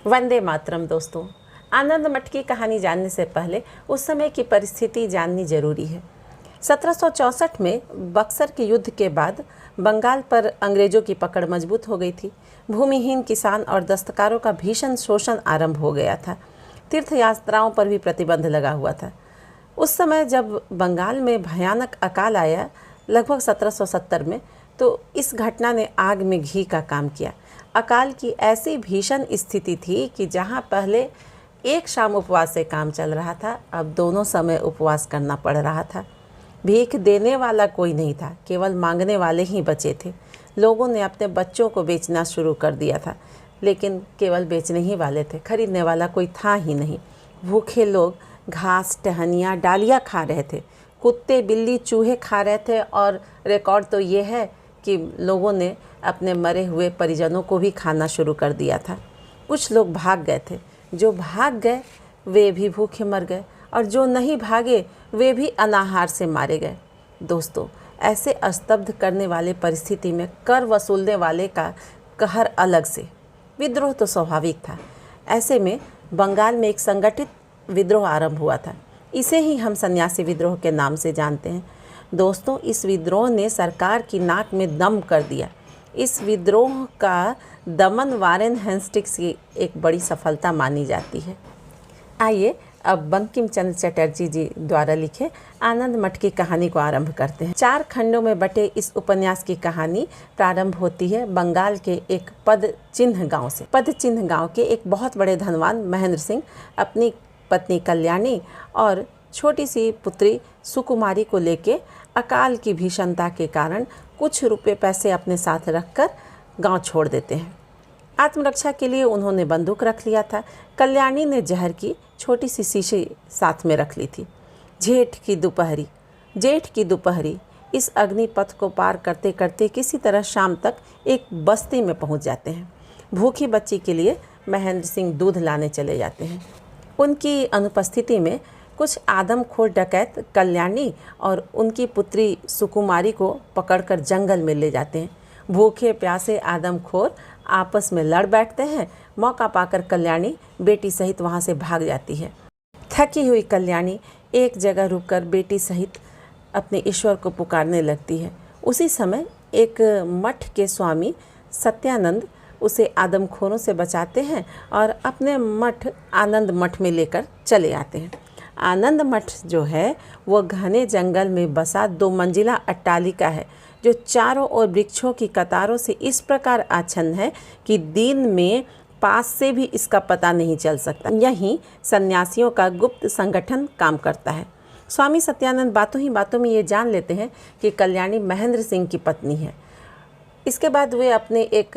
वंदे मातरम। दोस्तों, आनंद मठ की कहानी जानने से पहले उस समय की परिस्थिति जाननी जरूरी है। 1764 में बक्सर के युद्ध के बाद बंगाल पर अंग्रेजों की पकड़ मजबूत हो गई थी। भूमिहीन किसान और दस्तकारों का भीषण शोषण आरंभ हो गया था। तीर्थ यात्राओं पर भी प्रतिबंध लगा हुआ था। उस समय जब बंगाल में भयानक अकाल आया लगभग 1770 में, तो इस घटना ने आग में घी का काम किया। अकाल की ऐसी भीषण स्थिति थी कि जहां पहले एक शाम उपवास से काम चल रहा था, अब दोनों समय उपवास करना पड़ रहा था। भीख देने वाला कोई नहीं था, केवल मांगने वाले ही बचे थे। लोगों ने अपने बच्चों को बेचना शुरू कर दिया था, लेकिन केवल बेचने ही वाले थे, खरीदने वाला कोई था ही नहीं। भूखे लोग घास, टहनियाँ, डालियाँ खा रहे थे। कुत्ते, बिल्ली, चूहे खा रहे थे। और रिकॉर्ड तो ये है कि लोगों ने अपने मरे हुए परिजनों को भी खाना शुरू कर दिया था। कुछ लोग भाग गए थे। जो भाग गए वे भी भूखे मर गए, और जो नहीं भागे वे भी अनाहार से मारे गए। दोस्तों, ऐसे स्तब्ध करने वाले परिस्थिति में कर वसूलने वाले का कहर अलग से। विद्रोह तो स्वाभाविक था। ऐसे में बंगाल में एक संगठित विद्रोह आरंभ हुआ था। इसे ही हम सन्यासी विद्रोह के नाम से जानते हैं। दोस्तों, इस विद्रोह ने सरकार की नाक में दम कर दिया। इस विद्रोह का दमन वारेन हेस्टिंग्स की एक बड़ी सफलता मानी जाती है। आइए अब बंकिम चंद्र चटर्जी जी द्वारा लिखे आनंद मठ की कहानी को आरंभ करते हैं। 4 खंडों में बटे इस उपन्यास की कहानी प्रारंभ होती है बंगाल के एक पदचिन्ह गांव से। पदचिन्ह गांव के एक बहुत बड़े धनवान महेंद्र सिंह अपनी पत्नी कल्याणी और छोटी सी पुत्री सुकुमारी को लेके अकाल की भीषणता के कारण कुछ रुपए पैसे अपने साथ रखकर गांव छोड़ देते हैं। आत्मरक्षा के लिए उन्होंने बंदूक रख लिया था। कल्याणी ने जहर की छोटी सी शीशी साथ में रख ली थी। जेठ की दोपहरी इस अग्निपथ को पार करते करते किसी तरह शाम तक एक बस्ती में पहुंच जाते हैं। भूखी बच्ची के लिए महेंद्र सिंह दूध लाने चले जाते हैं। उनकी अनुपस्थिति में कुछ आदमखोर डकैत कल्याणी और उनकी पुत्री सुकुमारी को पकड़कर जंगल में ले जाते हैं। भूखे प्यासे आदमखोर आपस में लड़ बैठते हैं। मौका पाकर कल्याणी बेटी सहित वहां से भाग जाती है। थकी हुई कल्याणी एक जगह रुककर बेटी सहित अपने ईश्वर को पुकारने लगती है। उसी समय एक मठ के स्वामी सत्यानंद उसे आदमखोरों से बचाते हैं और अपने मठ आनंद मठ में लेकर चले आते हैं। आनंद मठ जो है वो घने जंगल में बसा 2 मंजिला अट्टालिका है, जो चारों ओर वृक्षों की कतारों से इस प्रकार आच्छन्न है कि दिन में पास से भी इसका पता नहीं चल सकता। यहीं सन्यासियों का गुप्त संगठन काम करता है। स्वामी सत्यानंद बातों ही बातों में ये जान लेते हैं कि कल्याणी महेंद्र सिंह की पत्नी है। इसके बाद वे अपने एक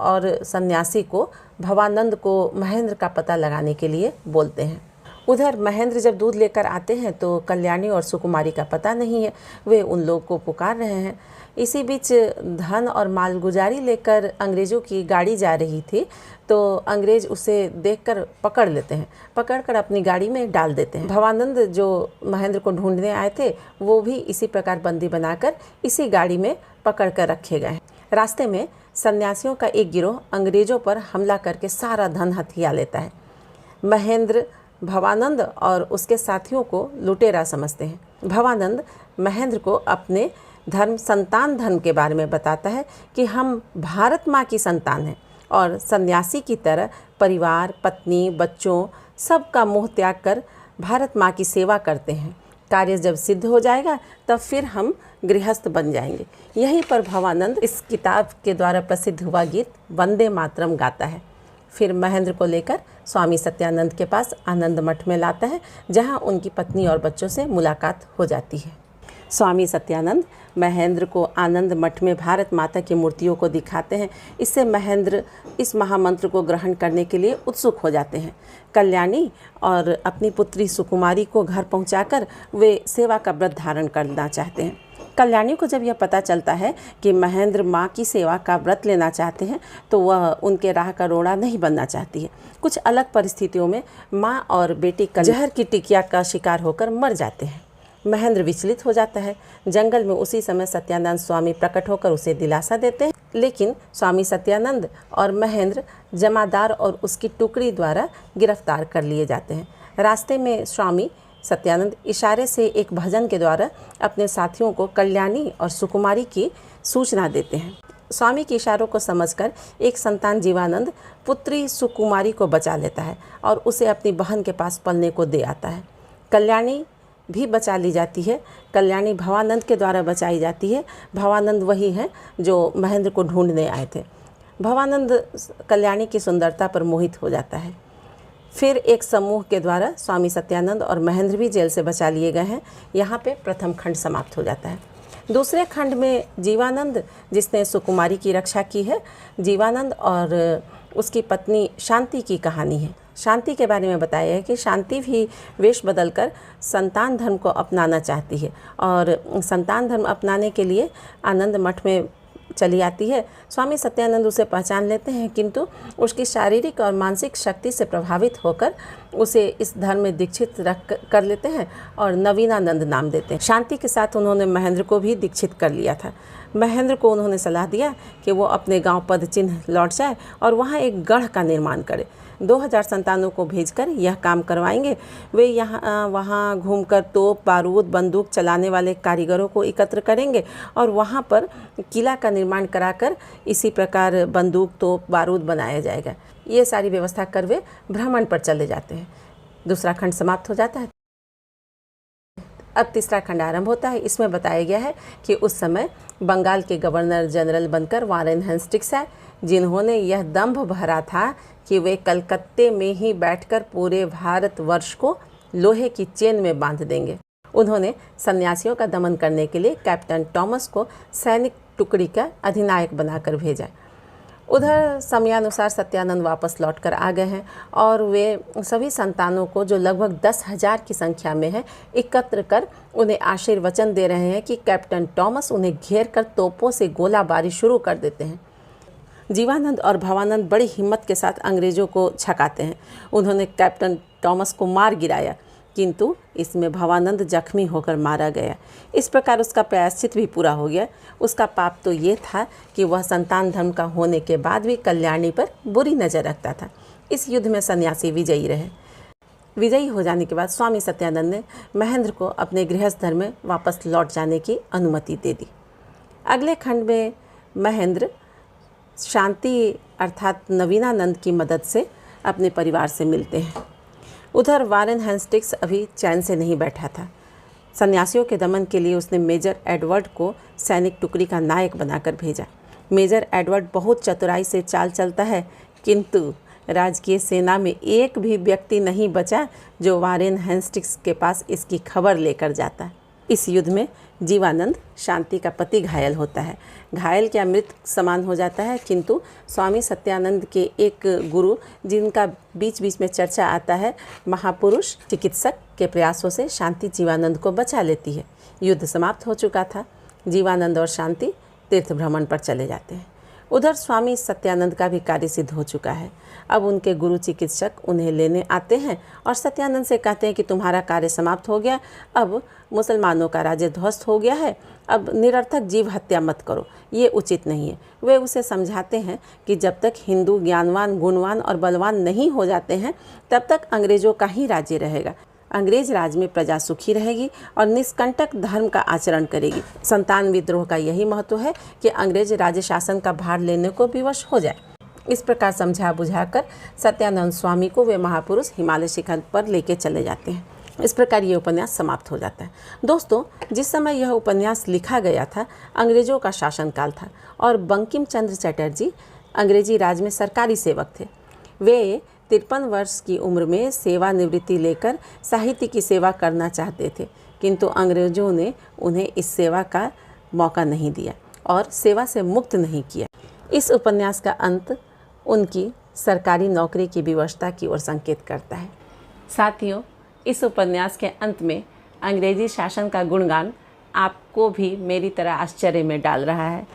और सन्यासी को भवानंद को महेंद्र का पता लगाने के लिए बोलते हैं। उधर महेंद्र जब दूध लेकर आते हैं तो कल्याणी और सुकुमारी का पता नहीं है। वे उन लोग को पुकार रहे हैं। इसी बीच धन और मालगुजारी लेकर अंग्रेज़ों की गाड़ी जा रही थी, तो अंग्रेज़ उसे देखकर पकड़ लेते हैं। पकड़कर अपनी गाड़ी में डाल देते हैं। भवानंद जो महेंद्र को ढूंढने आए थे वो भी इसी प्रकार बंदी बनाकर इसी गाड़ी में पकड़ कर रखे गए हैं। रास्ते में सन्यासियों का एक गिरोह अंग्रेज़ों पर हमला करके सारा धन हथिया लेता है। महेंद्र भवानंद और उसके साथियों को लुटेरा समझते हैं। भवानंद महेंद्र को अपने संतान धन के बारे में बताता है कि हम भारत माँ की संतान हैं और सन्यासी की तरह परिवार, पत्नी, बच्चों सबका मोह त्याग कर भारत माँ की सेवा करते हैं। कार्य जब सिद्ध हो जाएगा तब फिर हम गृहस्थ बन जाएंगे। यहीं पर भवानंद इस किताब के द्वारा प्रसिद्ध हुआ गीत वंदे मातरम गाता है। फिर महेंद्र को लेकर स्वामी सत्यानंद के पास आनंद मठ में लाता है, जहां उनकी पत्नी और बच्चों से मुलाकात हो जाती है। स्वामी सत्यानंद महेंद्र को आनंद मठ में भारत माता की मूर्तियों को दिखाते हैं। इससे महेंद्र इस महामंत्र को ग्रहण करने के लिए उत्सुक हो जाते हैं। कल्याणी और अपनी पुत्री सुकुमारी को घर पहुंचाकर वे सेवा का व्रत धारण करना चाहते हैं। कल्याणी को जब यह पता चलता है कि महेंद्र माँ की सेवा का व्रत लेना चाहते हैं, तो वह उनके राह का रोड़ा नहीं बनना चाहती है। कुछ अलग परिस्थितियों में माँ और बेटी जहर की टिकिया का शिकार होकर मर जाते हैं। महेंद्र विचलित हो जाता है। जंगल में उसी समय सत्यानंद स्वामी प्रकट होकर उसे दिलासा देते हैं लेकिन स्वामी सत्यानंद और महेंद्र जमादार और उसकी टुकड़ी द्वारा गिरफ्तार कर लिए जाते हैं। रास्ते में स्वामी सत्यानंद इशारे से एक भजन के द्वारा अपने साथियों को कल्याणी और सुकुमारी की सूचना देते हैं। स्वामी के इशारों को समझकर एक संतान जीवानंद पुत्री सुकुमारी को बचा लेता है और उसे अपनी बहन के पास पलने को दे आता है। कल्याणी भी बचा ली जाती है। कल्याणी भवानंद के द्वारा बचाई जाती है। भवानंद वही हैं जो महेंद्र को ढूंढने आए थे। भवानंद कल्याणी की सुंदरता पर मोहित हो जाता है। फिर एक समूह के द्वारा स्वामी सत्यानंद और महेंद्र भी जेल से बचा लिए गए हैं। यहाँ पे प्रथम खंड समाप्त हो जाता है। दूसरे खंड में जीवानंद, जिसने सुकुमारी की रक्षा की है, जीवानंद और उसकी पत्नी शांति की कहानी है। शांति के बारे में बताया है कि शांति भी वेश बदलकर संतान धर्म को अपनाना चाहती है और संतान धर्म अपनाने के लिए आनंद मठ में चली आती है। स्वामी सत्यानंद उसे पहचान लेते हैं, किंतु उसकी शारीरिक और मानसिक शक्ति से प्रभावित होकर उसे इस धर्म में दीक्षित कर लेते हैं और नवीनानंद नाम देते हैं। शांति के साथ उन्होंने महेंद्र को भी दीक्षित कर लिया था। महेंद्र को उन्होंने सलाह दिया कि वो अपने गांव पद चिन्ह लौट जाए और वहाँ एक गढ़ का निर्माण करे। 2000 संतानों को भेजकर यह काम करवाएंगे। वे यहाँ वहाँ घूमकर तोप, बारूद, बंदूक चलाने वाले कारीगरों को एकत्र करेंगे और वहाँ पर किला का निर्माण कराकर इसी प्रकार बंदूक, तोप, बारूद बनाया जाएगा। ये सारी व्यवस्था कर वे भ्रमण पर चले जाते हैं। दूसरा खंड समाप्त हो जाता है। अब तीसरा खंड आरंभ होता है। इसमें बताया गया है कि उस समय बंगाल के गवर्नर जनरल बनकर वारेन हेस्टिंग्स आए, जिन्होंने यह दंभ भरा था कि वे कलकत्ते में ही बैठकर पूरे भारतवर्ष को लोहे की चेन में बांध देंगे। उन्होंने सन्यासियों का दमन करने के लिए कैप्टन टॉमस को सैनिक टुकड़ी का अधिनायक बनाकर भेजा। उधर समयानुसार सत्यानंद वापस लौटकर आ गए हैं और वे सभी संतानों को, जो लगभग 10,000 की संख्या में है, एकत्र कर उन्हें आशीर्वचन दे रहे हैं कि कैप्टन टॉमस उन्हें घेर कर तोपों से गोलाबारी शुरू कर देते हैं। जीवानंद और भवानंद बड़ी हिम्मत के साथ अंग्रेज़ों को छकाते हैं। उन्होंने कैप्टन टॉमस को मार गिराया, किंतु इसमें भवानंद जख्मी होकर मारा गया। इस प्रकार उसका प्रायश्चित भी पूरा हो गया। उसका पाप तो ये था कि वह संतान धर्म का होने के बाद भी कल्याणी पर बुरी नज़र रखता था। इस युद्ध में सन्यासी विजयी रहे। विजयी हो जाने के बाद स्वामी सत्यानंद ने महेंद्र को अपने गृहस्थ धर्म में वापस लौट जाने की अनुमति दे दी। अगले खंड में महेंद्र शांति अर्थात नवीनानंद की मदद से अपने परिवार से मिलते हैं। उधर वारेन हेस्टिंग्स अभी चैन से नहीं बैठा था। सन्यासियों के दमन के लिए उसने मेजर एडवर्ड को सैनिक टुकड़ी का नायक बनाकर भेजा। मेजर एडवर्ड बहुत चतुराई से चाल चलता है, किंतु राजकीय सेना में एक भी व्यक्ति नहीं बचा जो वारेन हेस्टिंग्स के पास इसकी खबर लेकर जाता। इस युद्ध में जीवानंद, शांति का पति, घायल होता है। घायल क्या, मृत समान हो जाता है, किंतु स्वामी सत्यानंद के एक गुरु, जिनका बीच बीच में चर्चा आता है, महापुरुष चिकित्सक के प्रयासों से शांति जीवानंद को बचा लेती है। युद्ध समाप्त हो चुका था। जीवानंद और शांति तीर्थ भ्रमण पर चले जाते हैं। उधर स्वामी सत्यानंद का भी कार्य सिद्ध हो चुका है। अब उनके गुरु चिकित्सक उन्हें लेने आते हैं और सत्यानंद से कहते हैं कि तुम्हारा कार्य समाप्त हो गया, अब मुसलमानों का राज्य ध्वस्त हो गया है, अब निरर्थक जीव हत्या मत करो, ये उचित नहीं है। वे उसे समझाते हैं कि जब तक हिंदू ज्ञानवान, गुणवान और बलवान नहीं हो जाते हैं, तब तक अंग्रेज़ों का ही राज्य रहेगा। अंग्रेज राज में प्रजा सुखी रहेगी और निष्कंटक धर्म का आचरण करेगी। संतान विद्रोह का यही महत्व है कि अंग्रेज राज्य शासन का भार लेने को विवश हो जाए। इस प्रकार समझा बुझाकर सत्यानंद स्वामी को वे महापुरुष हिमालय शिखर पर लेके चले जाते हैं। इस प्रकार ये उपन्यास समाप्त हो जाता है। दोस्तों, जिस समय यह उपन्यास लिखा गया था, अंग्रेजों का शासनकाल था और बंकिम चंद्र चटर्जी अंग्रेजी राज में सरकारी सेवक थे। वे 53 वर्ष की उम्र में सेवानिवृत्ति लेकर साहित्य की सेवा करना चाहते थे, किंतु अंग्रेज़ों ने उन्हें इस सेवा का मौका नहीं दिया और सेवा से मुक्त नहीं किया। इस उपन्यास का अंत उनकी सरकारी नौकरी की विवशता की ओर संकेत करता है। साथियों, इस उपन्यास के अंत में अंग्रेजी शासन का गुणगान आपको भी मेरी तरह आश्चर्य में डाल रहा है।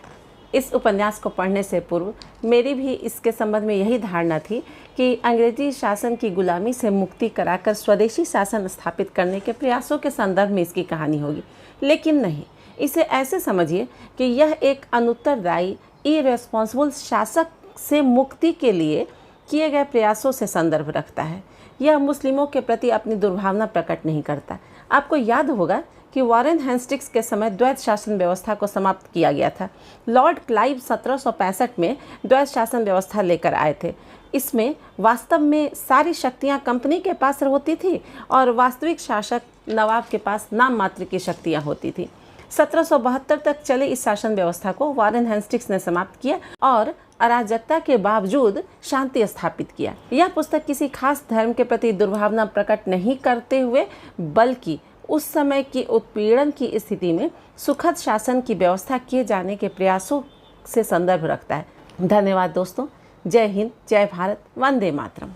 इस उपन्यास को पढ़ने से पूर्व मेरी भी इसके संबंध में यही धारणा थी कि अंग्रेजी शासन की गुलामी से मुक्ति कराकर स्वदेशी शासन स्थापित करने के प्रयासों के संदर्भ में इसकी कहानी होगी, लेकिन नहीं। इसे ऐसे समझिए कि यह एक अनुत्तरदायी इरेस्पॉन्सिबल शासक से मुक्ति के लिए किए गए प्रयासों से संदर्भ रखता है। यह मुस्लिमों के प्रति अपनी दुर्भावना प्रकट नहीं करता। आपको याद होगा कि वॉरेन हेस्टिंग्स के समय द्वैत शासन व्यवस्था को समाप्त किया गया था। लॉर्ड क्लाइव 1765 में द्वैत शासन व्यवस्था लेकर आए थे। इसमें वास्तव में सारी शक्तियां कंपनी के पास होती थी और वास्तविक शासक नवाब के पास नाम मात्र की शक्तियां होती थी। 1772 तक चले इस शासन व्यवस्था को वॉरेन हेस्टिंग्स ने समाप्त किया और अराजकता के बावजूद शांति स्थापित किया। यह पुस्तक किसी खास धर्म के प्रति दुर्भावना प्रकट नहीं करते हुए बल्कि उस समय की उत्पीड़न की स्थिति में सुखद शासन की व्यवस्था किए जाने के प्रयासों से संदर्भ रखता है। धन्यवाद दोस्तों। जय हिंद, जय भारत, वंदे मातरम।